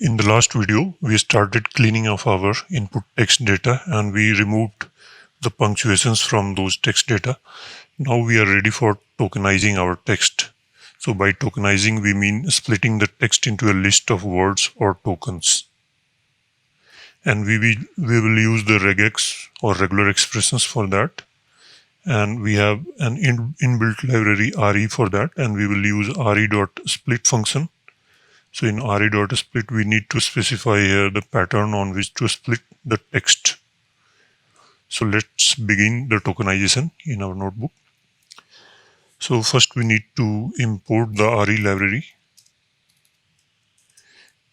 In the last video, we started cleaning of our input text data and we removed the punctuations from those text data. Now we are ready for tokenizing our text. So by tokenizing, we mean splitting the text into a list of words or tokens. And we will use the regex or regular expressions for that. And we have an inbuilt library RE for that, and we will use re.split function. So in re.split, we need to specify here the pattern on which to split the text. So let's begin the tokenization in our notebook. So first we need to import the RE library.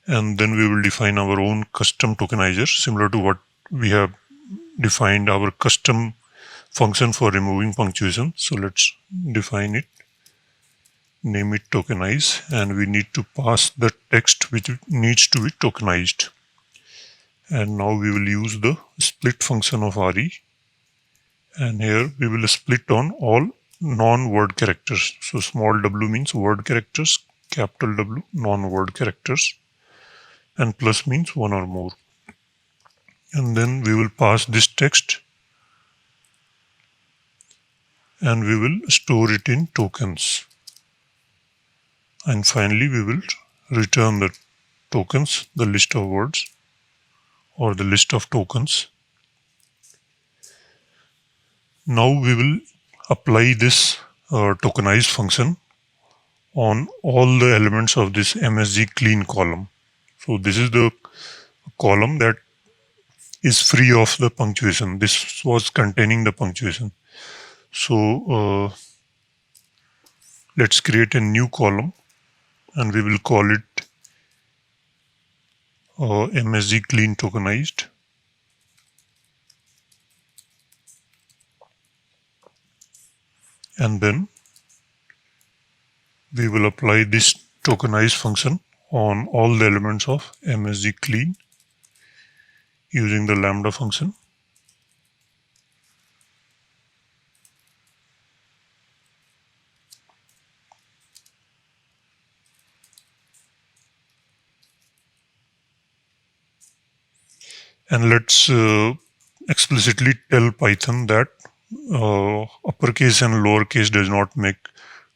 And then we will define our own custom tokenizer, similar to what we have defined our custom function for removing punctuation. So let's define it, name it tokenize, and we need to pass the text which needs to be tokenized. And now we will use the split function of RE, and here we will split on all non-word characters. So small w means word characters, capital W non-word characters, and plus means one or more. And then we will pass this text and we will store it in tokens. And finally, we will return the tokens, the list of words or the list of tokens. Now we will apply this tokenize function on all the elements of this MSG clean column. So this is the column that is free of the punctuation. This was containing the punctuation. So let's create a new column and we will call it MSG clean tokenized. And then we will apply this tokenize function on all the elements of MSG clean using the lambda function. And let's explicitly tell Python that uppercase and lowercase does not make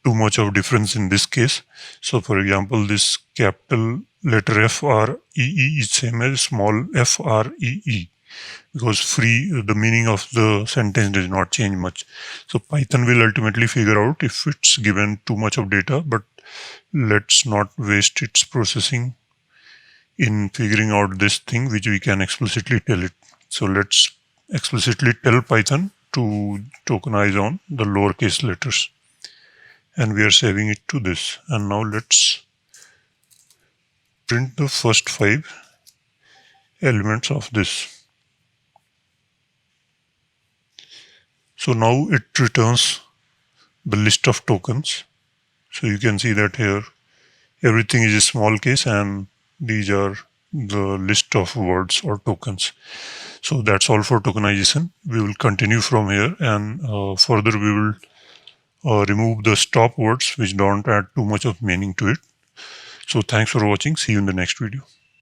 too much of difference in this case. So for example, this capital letter FREE is same as small FREE, because the meaning of the sentence does not change much. So Python will ultimately figure out if it's given too much of data, but let's not waste its processing in figuring out this thing which we can explicitly tell it. So let's explicitly tell Python to tokenize on the lowercase letters. And we are saving it to this. And now let's print the first 5 elements of this. So now it returns the list of tokens. So you can see that here everything is a small case and these are the list of words or tokens. So that's all for tokenization. We will continue from here, and further we will remove the stop words which don't add too much of meaning to it. So thanks for watching. See you in the next video.